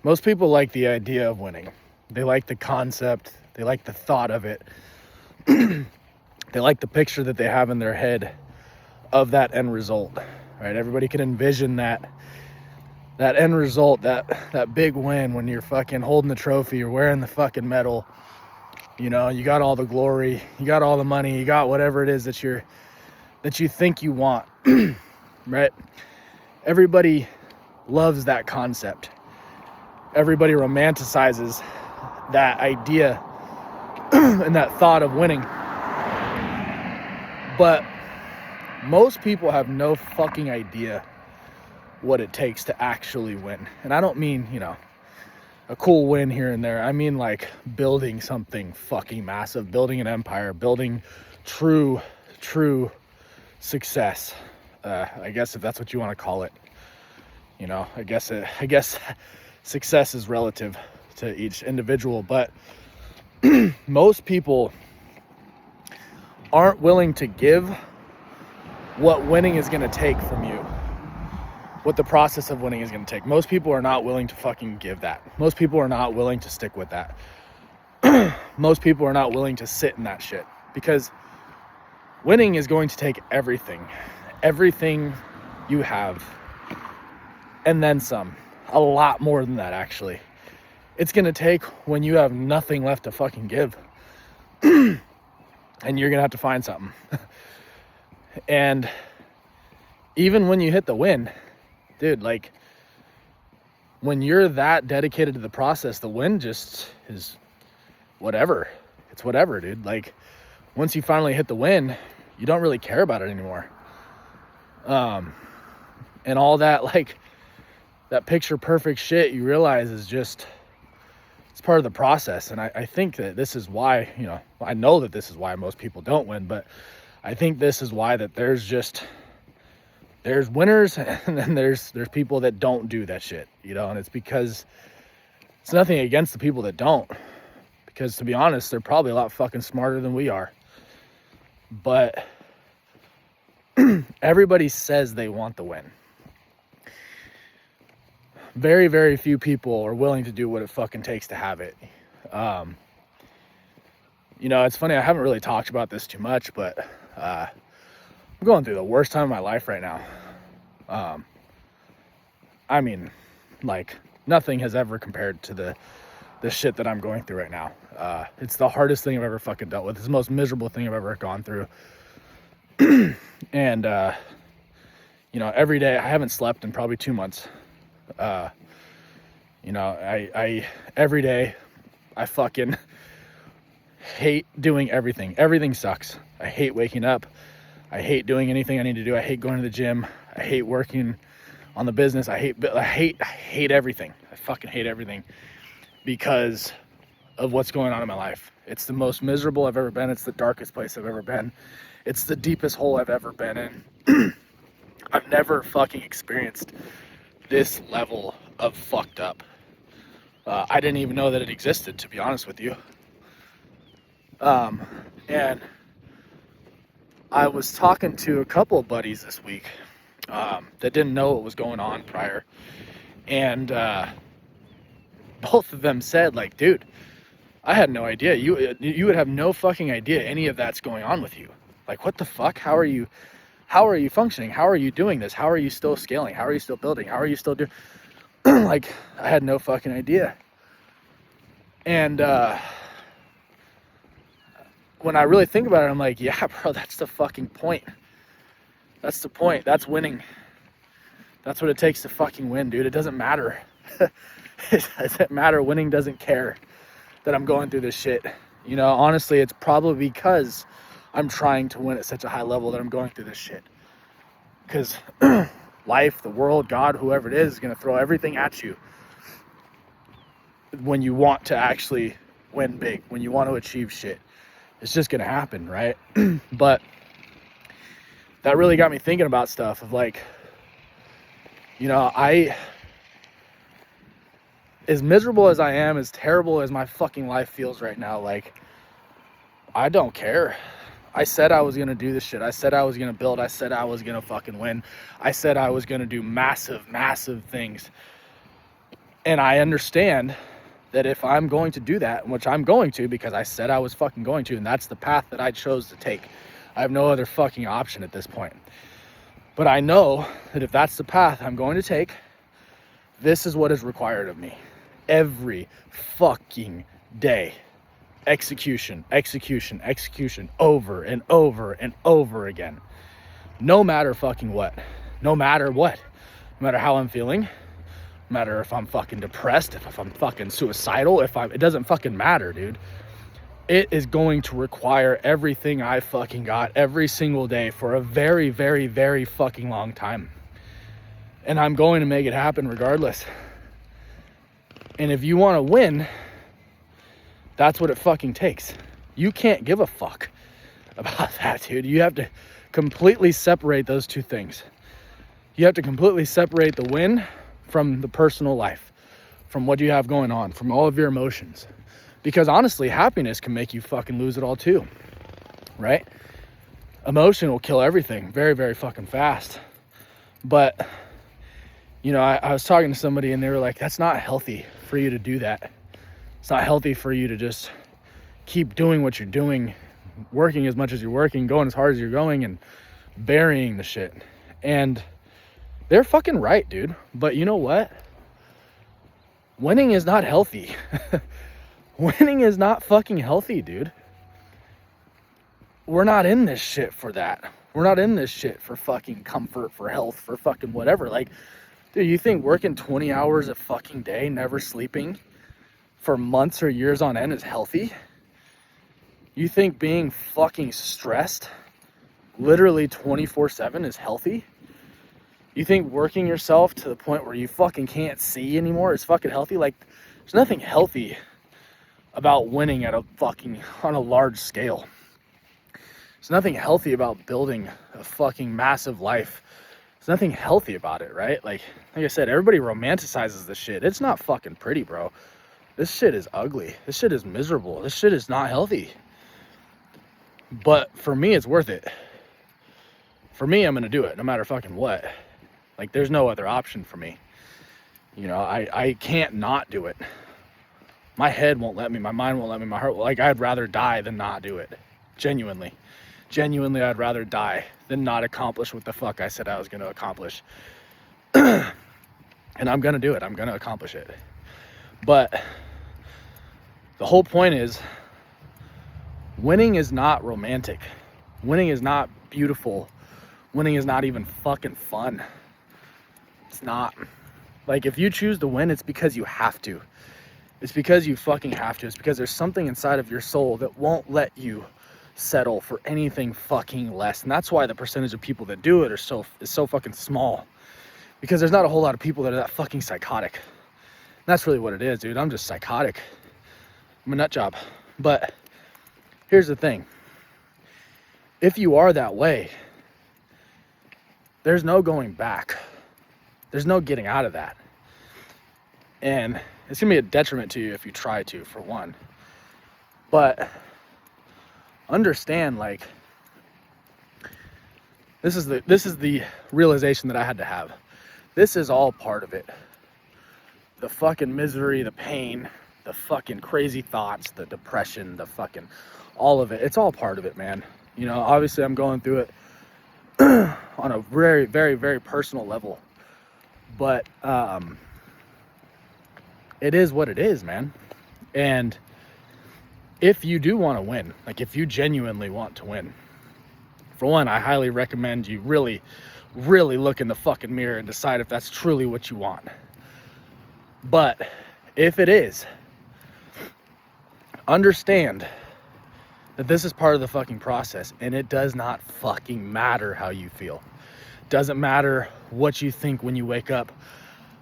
most people like the idea of winning. They like the concept. They like the thought of it. They like the picture that they have in their head of that end result, right? Everybody can envision that end result, that big win when you're fucking holding the trophy, you're wearing the fucking medal, you know, you got all the glory, you got all the money, you got whatever it is that you think you want, right? Everybody loves that concept. Everybody romanticizes that idea and that thought of winning. But most people have no fucking idea what it takes to actually win. And I don't mean, you know, a cool win here and there. I mean like building something fucking massive, building an empire, building true success. I guess if that's what you want to call it. You know, I guess success is relative to each individual, but most people aren't willing to give what winning is going to take from you. What the process of winning is going to take. Most people are not willing to fucking give that. Most people are not willing to stick with that. Most people are not willing to sit in that shit, because winning is going to take everything you have, and then some. A lot more than that, actually. It's going to take when you have nothing left to fucking give. And you're going to have to find something. And even when you hit the win, dude, like, when you're that dedicated to the process, the win just is whatever. It's whatever, dude. Like, once you finally hit the win, you don't really care about it anymore. And all that, like, that picture perfect shit, you realize is just, it's part of the process. And I think that this is why, you know, I know that this is why most people don't win, but I think this is why that there's winners and then there's people that don't do that shit, you know. And it's because it's nothing against the people that don't, because to be honest, they're probably a lot fucking smarter than we are. But everybody says they want the win. Very, very few people are willing to do what it fucking takes to have it. You know, it's funny, I haven't really talked about this too much, but I'm going through the worst time of my life right now. I mean, like, nothing has ever compared to the shit that I'm going through right now. It's the hardest thing I've ever fucking dealt with. It's the most miserable thing I've ever gone through. And, you know, every day, I haven't slept in probably 2 months. You know, I every day I fucking hate doing everything. Everything sucks. I hate waking up. I hate doing anything I need to do. I hate going to the gym. I hate working on the business. I hate everything. I fucking hate everything because of what's going on in my life. It's the most miserable I've ever been. It's the darkest place I've ever been. It's the deepest hole I've ever been in. I've never fucking experienced this level of fucked up. I didn't even know that it existed, to be honest with you. And I was talking to a couple of buddies this week that didn't know what was going on prior. And both of them said, like, dude, I had no idea. You would have no fucking idea any of that's going on with you. Like, what the fuck? How are you functioning? How are you doing this? How are you still scaling? How are you still building? How are you still doing? Like, I had no fucking idea. And when I really think about it, I'm like, yeah, bro, that's the fucking point. That's the point. That's winning. That's what it takes to fucking win, dude. It doesn't matter. It doesn't matter. Winning doesn't care that I'm going through this shit. You know, honestly, it's probably because I'm trying to win at such a high level that I'm going through this shit. Because life, the world, God, whoever it is going to throw everything at you when you want to actually win big, when you want to achieve shit. It's just going to happen, right? But that really got me thinking about stuff of, like, you know, as miserable as I am, as terrible as my fucking life feels right now, like, I don't care. I said I was going to do this shit. I said I was going to build. I said I was going to fucking win. I said I was going to do massive, massive things. And I understand that if I'm going to do that, which I'm going to because I said I was fucking going to, and that's the path that I chose to take. I have no other fucking option at this point. But I know that if that's the path I'm going to take, this is what is required of me. Every fucking day. Execution, execution, execution, over and over and over again. No matter fucking what. No matter what. No matter how I'm feeling. No matter if I'm fucking depressed, if I'm fucking suicidal, it doesn't fucking matter, dude. It is going to require everything I fucking got every single day for a very, very, very fucking long time. And I'm going to make it happen regardless. And if you want to win, that's what it fucking takes. You can't give a fuck about that, dude. You have to completely separate those two things. You have to completely separate the win from the personal life, from what you have going on, from all of your emotions. Because honestly, happiness can make you fucking lose it all too, right? Emotion will kill everything very, very fucking fast. But, you know, I was talking to somebody and they were like, that's not healthy for you to do that. It's not healthy for you to just keep doing what you're doing, working as much as you're working, going as hard as you're going, and burying the shit. And they're fucking right, dude. But you know what? Winning is not healthy. Winning is not fucking healthy, dude. We're not in this shit for that. We're not in this shit for fucking comfort, for health, for fucking whatever. Like, dude, you think working 20 hours a fucking day, never sleeping for months or years on end is healthy? You think being fucking stressed literally 24/7 is healthy? You think working yourself to the point where you fucking can't see anymore is fucking healthy? Like, there's nothing healthy about winning at on a large scale. There's nothing healthy about building a fucking massive life. There's nothing healthy about it, right? Like I said, everybody romanticizes this shit. It's not fucking pretty, bro. This shit is ugly. This shit is miserable. This shit is not healthy. But for me, it's worth it. For me, I'm gonna do it no matter fucking what. Like, there's no other option for me. You know, I can't not do it. My head won't let me, my mind won't let me, my heart, like, I'd rather die than not do it. Genuinely, I'd rather die than not accomplish what the fuck I said I was gonna accomplish. And I'm gonna do it, I'm gonna accomplish it. But the whole point is, winning is not romantic. Winning is not beautiful. Winning is not even fucking fun. It's not. Like, if you choose to win, it's because you have to. It's because you fucking have to. It's because there's something inside of your soul that won't let you settle for anything fucking less. And that's why the percentage of people that do it is so fucking small. Because there's not a whole lot of people that are that fucking psychotic. And that's really what it is, dude. I'm just psychotic. I'm a nut job. But here's the thing. If you are that way, there's no going back. There's no getting out of that. And it's gonna be a detriment to you if you try to, for one. But understand, like, this is the realization that I had to have. This is all part of it. The fucking misery, the pain, the fucking crazy thoughts, the depression, the fucking, all of it. It's all part of it, man. You know, obviously I'm going through it on a very, very, very personal level. But it is what it is, man. And if you do want to win, like if you genuinely want to win, for one, I highly recommend you really, really look in the fucking mirror and decide if that's truly what you want. But if it is, understand that this is part of the fucking process, and it does not fucking matter how you feel. It doesn't matter what you think when you wake up,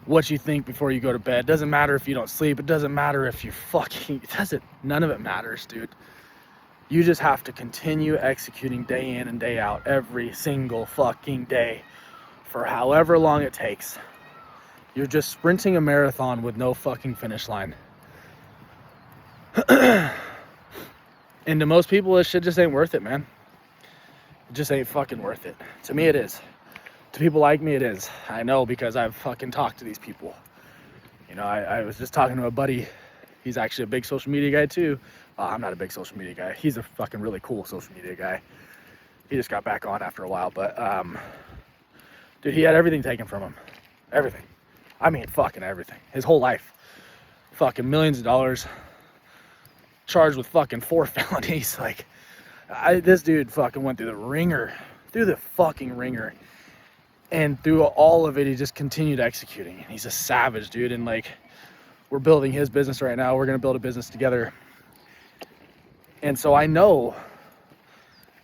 what you think before you go to bed. It doesn't matter if you don't sleep. It doesn't matter if you none of it matters, dude. You just have to continue executing day in and day out, every single fucking day, for however long it takes. You're just sprinting a marathon with no fucking finish line. And to most people, this shit just ain't worth it, man. It just ain't fucking worth it. To me, it is. To people like me, it is. I know, because I've fucking talked to these people. You know, I was just talking to a buddy. He's actually a big social media guy too. I'm not a big social media guy. He's a fucking really cool social media guy. He just got back on after a while, but dude, he had everything taken from him. Everything. I mean, fucking everything. His whole life. Fucking millions of dollars. Charged with fucking 4 felonies. Like, this dude fucking went through the ringer. Through the fucking ringer. And through all of it, he just continued executing. He's a savage, dude. And like, we're building his business right now. We're going to build a business together. And so I know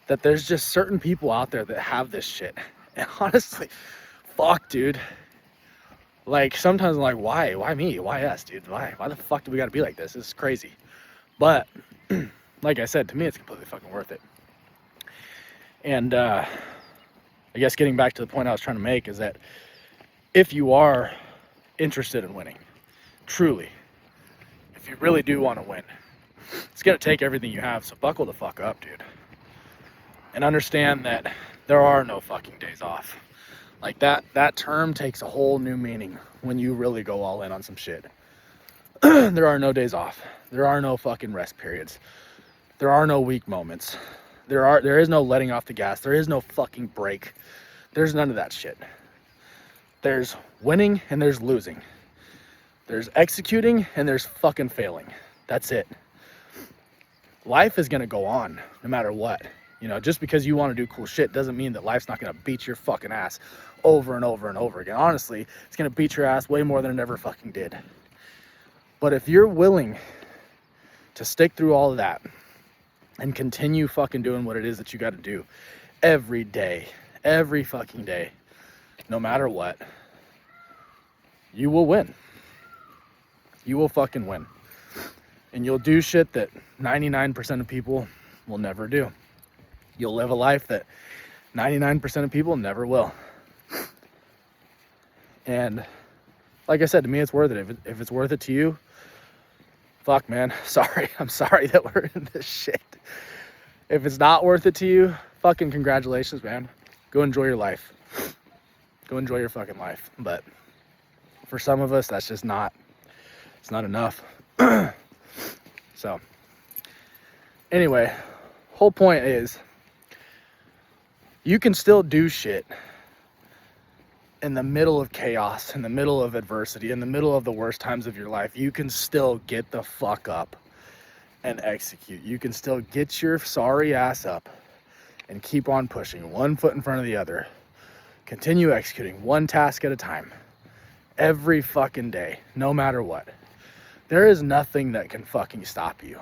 that there's just certain people out there that have this shit. And honestly, fuck, dude. Like, sometimes I'm like, why? Why me? Why us, dude? Why the fuck do we got to be like this? This is crazy. But like I said, to me, it's completely fucking worth it. And I guess getting back to the point I was trying to make is that if you are interested in winning, truly, if you really do want to win, it's going to take everything you have. So buckle the fuck up, dude. And understand that there are no fucking days off. Like, that term takes a whole new meaning when you really go all in on some shit. There are no days off. There are no fucking rest periods. There are no weak moments. There is no letting off the gas. There is no fucking break. There's none of that shit. There's winning and there's losing. There's executing and there's fucking failing. That's it. Life is gonna go on no matter what. You know, just because you want to do cool shit doesn't mean that life's not going to beat your fucking ass over and over and over again. Honestly, it's going to beat your ass way more than it ever fucking did. But if you're willing to stick through all of that and continue fucking doing what it is that you got to do every day, every fucking day, no matter what, you will win. You will fucking win. And you'll do shit that 99% of people will never do. You'll live a life that 99% of people never will. And like I said, to me, it's worth it. If it's worth it to you, fuck, man. Sorry. I'm sorry that we're in this shit. If it's not worth it to you, fucking congratulations, man. Go enjoy your life. Go enjoy your fucking life. But for some of us, that's just not, it's not enough. So anyway, whole point is, you can still do shit in the middle of chaos, in the middle of adversity, in the middle of the worst times of your life. You can still get the fuck up and execute. You can still get your sorry ass up and keep on pushing, one foot in front of the other. Continue executing one task at a time, every fucking day, no matter what. There is nothing that can fucking stop you.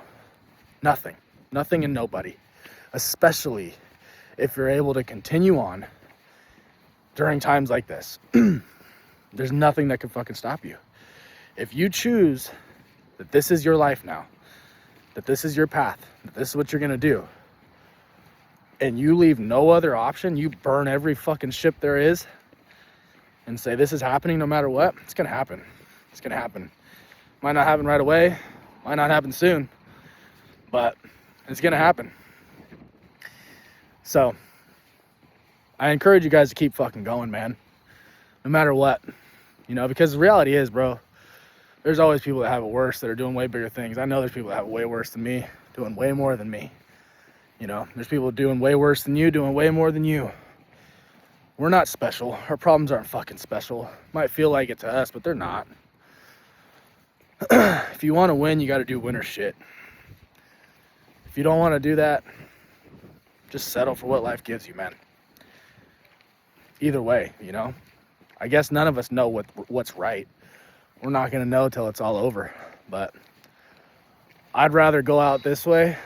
Nothing. Nothing and nobody. Especially if you're able to continue on during times like this. There's nothing that can fucking stop you. If you choose that this is your life now, that this is your path, that this is what you're gonna do, and you leave no other option, you burn every fucking ship there is and say this is happening no matter what, it's gonna happen. It's gonna happen. Might not happen right away, might not happen soon, but it's gonna happen. So I encourage you guys to keep fucking going, man. No matter what. You know, because the reality is, bro, there's always people that have it worse, that are doing way bigger things. I know there's people that have it way worse than me, doing way more than me. You know, there's people doing way worse than you, doing way more than you. We're not special. Our problems aren't fucking special. Might feel like it to us, but they're not. If you want to win, you got to do winner shit. If you don't want to do that, just settle for what life gives you, man. Either way, you know. I guess none of us know what's right. We're not going to know till it's all over. But I'd rather go out this way.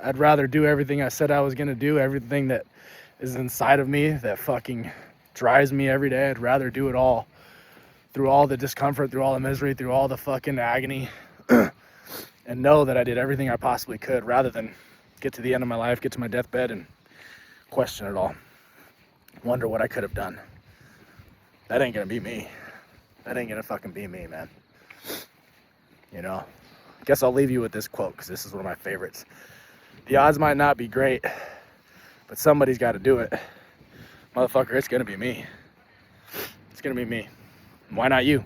I'd rather do everything I said I was going to do, everything that is inside of me that fucking drives me every day. I'd rather do it all, through all the discomfort, through all the misery, through all the fucking agony, and know that I did everything I possibly could, rather than get to the end of my life, get to my deathbed, and question it all. Wonder what I could have done. That ain't gonna be me. That ain't gonna fucking be me, man. You know, I guess I'll leave you with this quote, because this is one of my favorites. The odds might not be great, but somebody's got to do it. Motherfucker, it's gonna be me. It's gonna be me. Why not you?